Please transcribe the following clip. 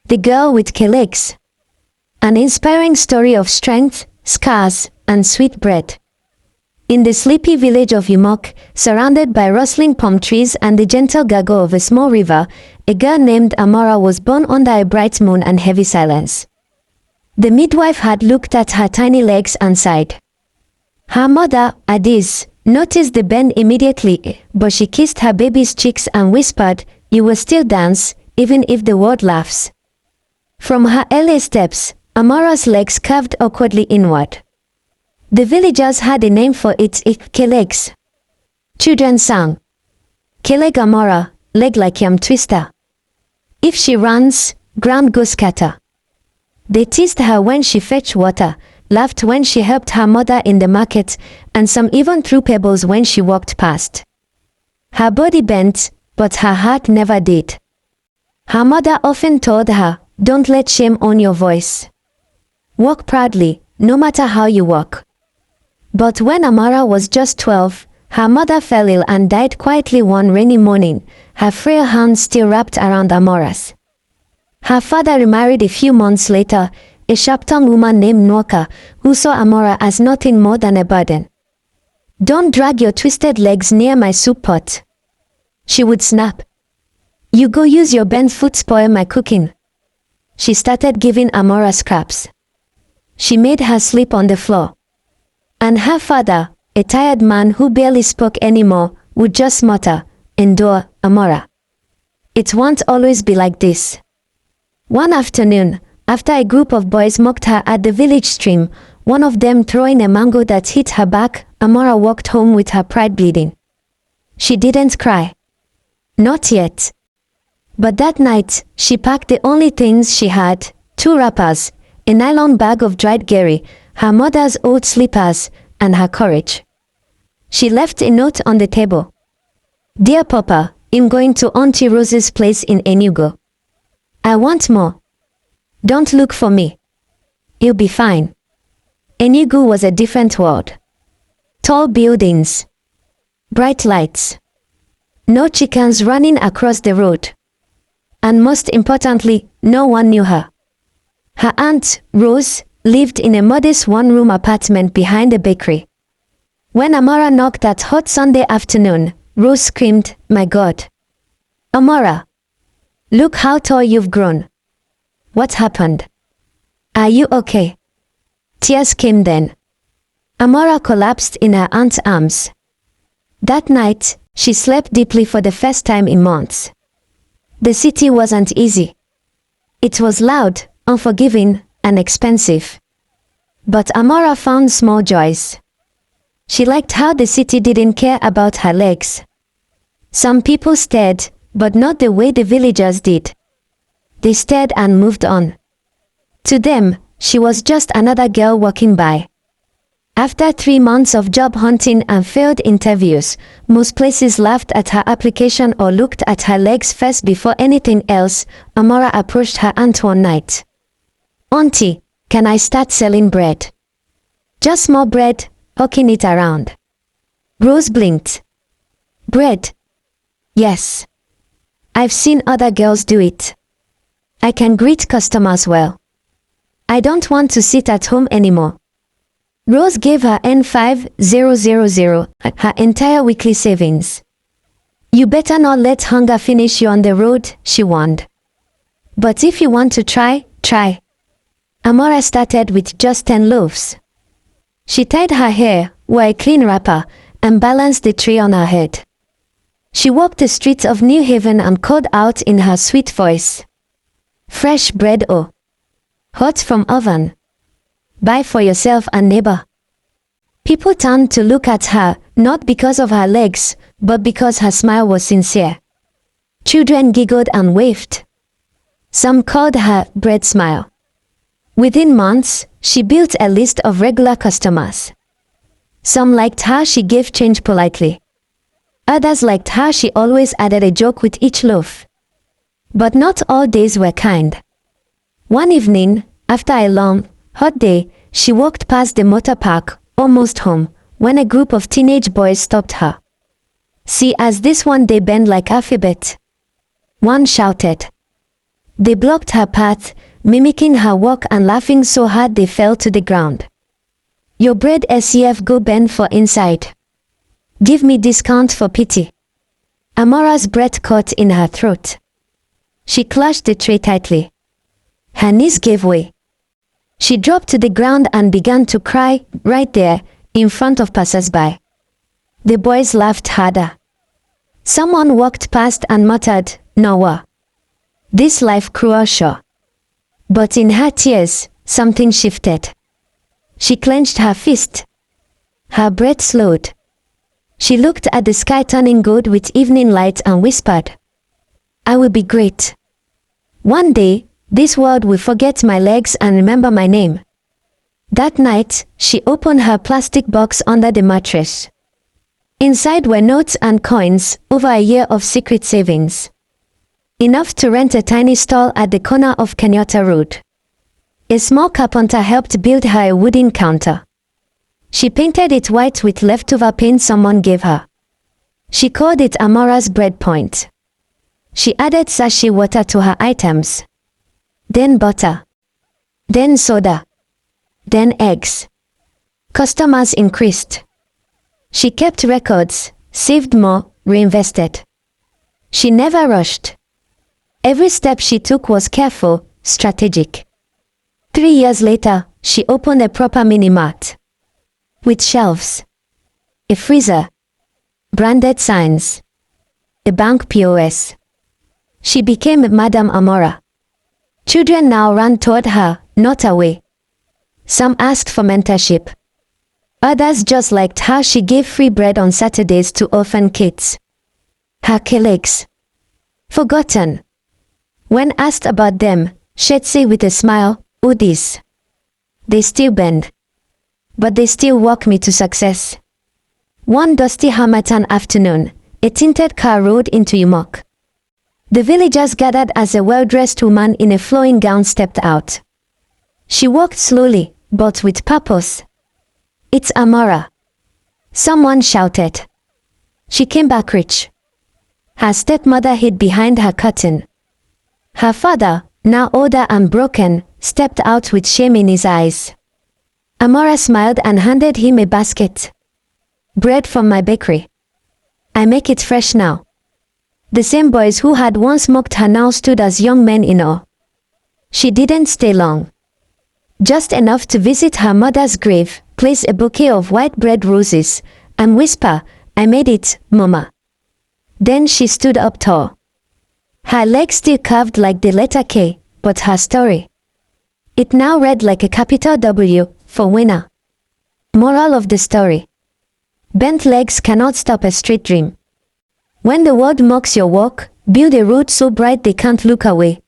The Girl with K Legs. An inspiring story of strength, scars, and sweet bread. In the sleepy village of Umok, surrounded by rustling palm trees and the gentle gurgle of a small river, a girl named Amara was born under a bright moon and heavy silence. The midwife had looked at her tiny legs and sighed. Her mother, Adiz, noticed the bend immediately, but she kissed her baby's cheeks and whispered, "You will still dance, even if the world laughs." From her early steps, Amara's legs curved awkwardly inward. The villagers had a name for it, K legs. Children sang, "K-leg Amara, leg like yam twister. If she runs, ground goes scatter." They teased her when she fetched water, laughed when she helped her mother in the market, and some even threw pebbles when she walked past. Her body bent, but her heart never did. Her mother often told her, "Don't let shame own your voice. Walk proudly, no matter how you walk." But when Amara was just 12, her mother fell ill and died quietly one rainy morning, her frail hands still wrapped around Amara's. Her father remarried a few months later, a sharp-tongued woman named Nwaka, who saw Amara as nothing more than a burden. "Don't drag your twisted legs near my soup pot," she would snap. "You go use your bent foot spoil my cooking." She started giving Amara scraps. She made her sleep on the floor. And her father, a tired man who barely spoke anymore, would just mutter, "Endure, Amara. It won't always be like this." One afternoon, after a group of boys mocked her at the village stream, one of them throwing a mango that hit her back, Amara walked home with her pride bleeding. She didn't cry. Not yet. But that night, she packed the only things she had, 2 wrappers, a nylon bag of dried gari, her mother's old slippers, and her courage. She left a note on the table. "Dear Papa, I'm going to Auntie Rose's place in Enugu. I want more. Don't look for me. You'll be fine." Enugu was a different world. Tall buildings. Bright lights. No chickens running across the road. And most importantly, no one knew her. Her aunt, Rose, lived in a modest one-room apartment behind a bakery. When Amara knocked that hot Sunday afternoon, Rose screamed, "My God. Amara, look how tall you've grown. What happened? Are you okay?" Tears came then. Amara collapsed in her aunt's arms. That night, she slept deeply for the first time in months. The city wasn't easy. It was loud, unforgiving, and expensive. But Amara found small joys. She liked how the city didn't care about her legs. Some people stared, but not the way the villagers did. They stared and moved on. To them, she was just another girl walking by. After 3 months of job hunting and failed interviews, most places laughed at her application or looked at her legs first before anything else. Amara approached her aunt one night. "Auntie, can I start selling bread? Just more bread, hawking it around." Rose blinked. "Bread? Yes. I've seen other girls do it. I can greet customers well. I don't want to sit at home anymore." Rose gave her N5000, her entire weekly savings. "You better not let hunger finish you on the road," she warned. "But if you want to try, try." Amara started with just 10 loaves. She tied her hair, wore a clean wrapper, and balanced the tray on her head. She walked the streets of New Haven and called out in her sweet voice, "Fresh bread, oh. Hot from oven. Buy for yourself and neighbor." People turned to look at her, not because of her legs, but because her smile was sincere. Children giggled and waved. Some called her bread smile. Within months, she built a list of regular customers. Some liked how she gave change politely. Others liked how she always added a joke with each loaf. But not all days were kind. One evening, after a long, hot day, she walked past the motor park, almost home, when a group of teenage boys stopped her. "See as this one they bend like alphabet," one shouted. They blocked her path, mimicking her walk and laughing so hard they fell to the ground. Your bread SEF go bend for inside. Give me discount for pity. Amara's breath caught in her throat. She clutched the tray tightly. Her knees gave way. She dropped to the ground and began to cry, right there, in front of passers-by. The boys laughed harder. Someone walked past and muttered, "Noah. This life cruel sure." But in her tears, something shifted. She clenched her fist. Her breath slowed. She looked at the sky turning gold with evening light and whispered, "I will be great. One day, this world will forget my legs and remember my name." That night, she opened her plastic box under the mattress. Inside were notes and coins, over a year of secret savings. Enough to rent a tiny stall at the corner of Kenyatta Road. A small carpenter helped build her a wooden counter. She painted it white with leftover paint someone gave her. She called it Amara's bread point. She added sachet water to her items. Then butter. Then soda. Then eggs. Customers increased. She kept records, saved more, reinvested. She never rushed. Every step she took was careful, strategic. 3 years later, she opened a proper mini-mart. With shelves. A freezer. Branded signs. A bank POS. She became Madame Amara. Children now ran toward her, not away. Some asked for mentorship. Others just liked how she gave free bread on Saturdays to orphan kids. Her colleagues. Forgotten. When asked about them, she'd say with a smile, "Oh this. They still bend. But they still walk me to success." One dusty Harmattan afternoon, a tinted car rolled into Umok. The villagers gathered as a well-dressed woman in a flowing gown stepped out. She walked slowly, but with purpose. "It's Amara." Someone shouted. She came back rich. Her stepmother hid behind her curtain. Her father, now older and broken, stepped out with shame in his eyes. Amara smiled and handed him a basket. "Bread from my bakery. I make it fresh now." The same boys who had once mocked her now stood as young men in awe. She didn't stay long. Just enough to visit her mother's grave, place a bouquet of white bread roses, and whisper, "I made it, Mama." Then she stood up tall. Her legs still curved like the letter K, but her story. It now read like a capital W, for winner. Moral of the story. Bent legs cannot stop a straight dream. When the world mocks your walk, build a road so bright they can't look away.